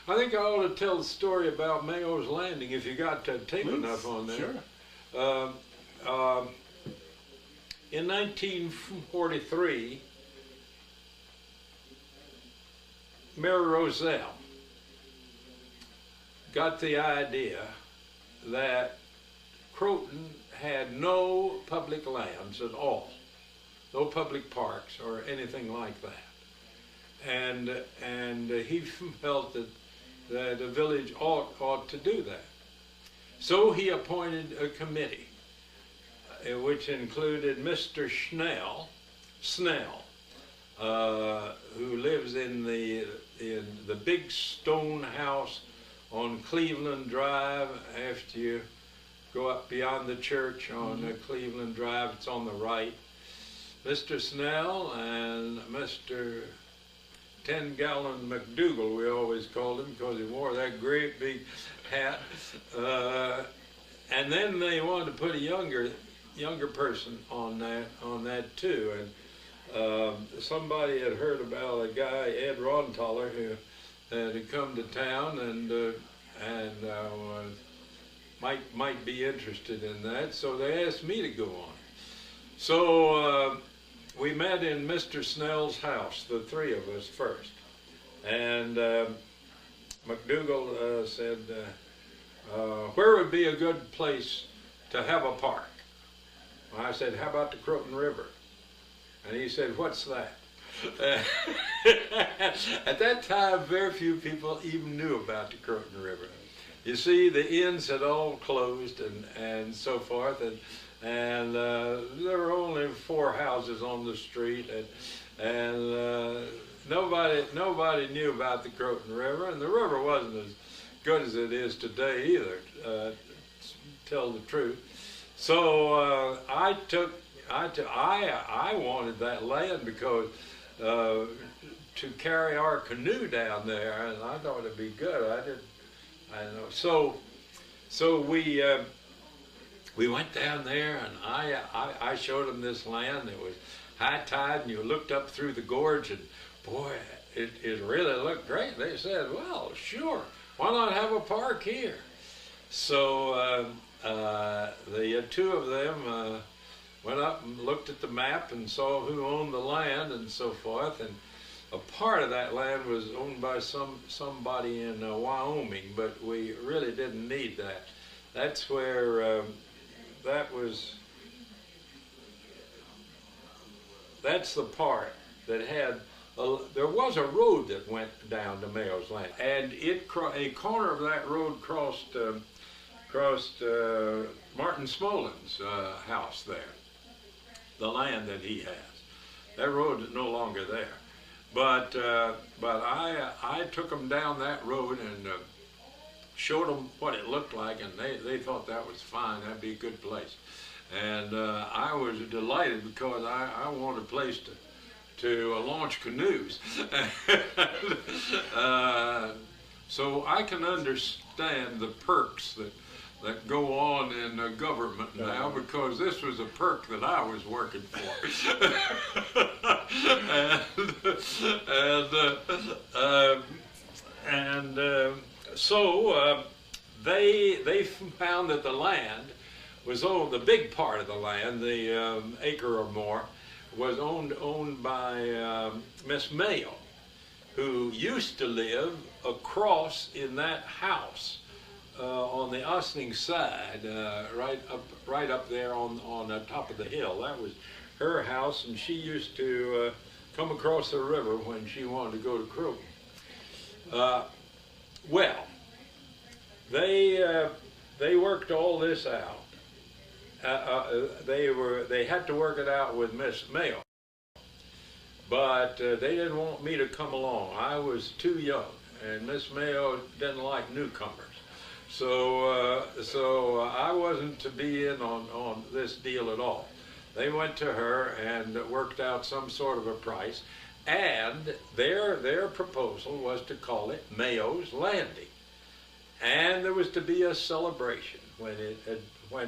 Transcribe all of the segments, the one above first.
I think I ought to tell the story about Mayo'S Landing if you got tape Please. enough on there. Sure. In 1943, Mary Roselle got the idea that Croton had no public lands at all, no public parks or anything like that. And he felt that a village ought to do that. So he appointed a committee, which included Mr. Snell, who lives in the big stone house on Cleveland Drive. After you go up beyond the church on Cleveland Drive, it's on the right. Mr. Snell and Mr. 10-gallon McDougal, we always called him, because he wore that great big hat. And then they wanted to put a younger person on that too. And somebody had heard about a guy, Ed Rontaler, who had come to town and might be interested in that. So they asked me to go on. So we met in Mr. Snell's house, the three of us first. And McDougal said, where would be a good place to have a park? Well, I said, how about the Croton River? And he said, what's that? At that time, very few people even knew about the Croton River. You see, the inns had all closed and so forth, and there were only 4 houses on the street, and nobody knew about the Croton River, and the river wasn't as good as it is today either, to tell the truth. So I wanted that land because to carry our canoe down there, and I thought it'd be good. I know. So we went down there, and I showed them this land. It was high tide, and you looked up through the gorge, and boy, it really looked great. They said, well, sure, why not have a park here? So the two of them went up and looked at the map and saw who owned the land and so forth. And a part of that land was owned by somebody in Wyoming, but we really didn't need that. That's where that's the part that had, there was a road that went down to Mayo'S Landing, and a corner of that road crossed Martin Smolin's house there, the land that he has. That road is no longer there. But I took them down that road and showed them what it looked like, and they thought that was fine. That'd be a good place. And I was delighted because I wanted a place to launch canoes. So I can understand the perks that go on in government now, because this was a perk that I was working for. So they found that the land was owned, the big part of the land, the acre or more, was owned by Miss Mayo, who used to live across in that house on the Ossining side, right up there on the top of the hill. That was her house, and she used to come across the river when she wanted to go to Croton. Well, they worked all this out. They had to work it out with Miss Mayo, but they didn't want me to come along. I was too young, and Miss Mayo didn't like newcomers. So I wasn't to be in on this deal at all. They went to her and worked out some sort of a price, and their proposal was to call it Mayo'S Landing, and there was to be a celebration when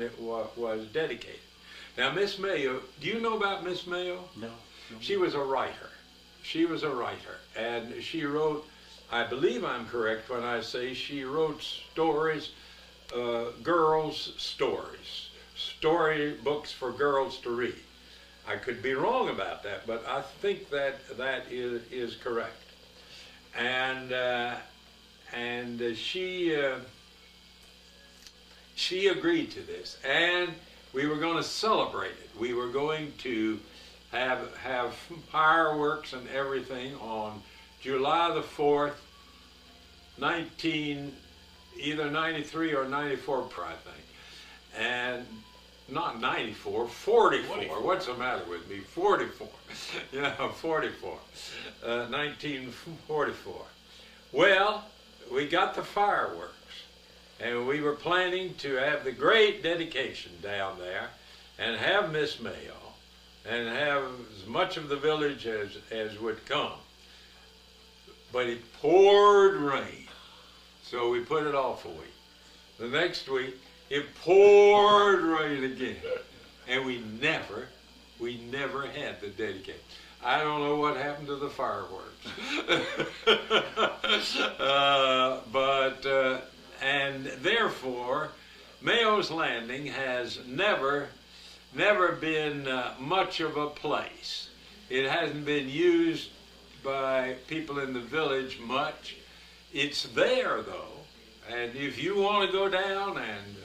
it was dedicated. Now, Miss Mayo, do you know about Miss Mayo? No. She was a writer. She was a writer, and she wrote I believe I'm correct when I say she wrote stories, girls' stories, story books for girls to read. I could be wrong about that, but I think that is correct. And she agreed to this, and we were going to celebrate it. We were going to have fireworks and everything on July the 4th, either 93 or 94, I think. And not 94, 44. What's the matter with me? 44. Yeah, 44. 1944. Well, we got the fireworks, and we were planning to have the great dedication down there and have Miss Mayo and have as much of the village as would come. But it poured rain, so we put it off a week. The next week, it poured rain again, and we never had the dedication. I don't know what happened to the fireworks. And therefore, Mayo'S Landing has never been much of a place. It hasn't been used by people in the village much. It's there though, and if you want to go down and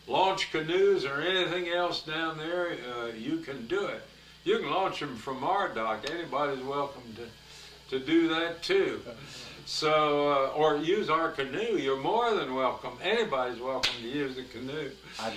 launch canoes or anything else down there, you can do it. You can launch them from our dock. Anybody's welcome to do that too. So, or use our canoe. You're more than welcome. Anybody's welcome to use the canoe.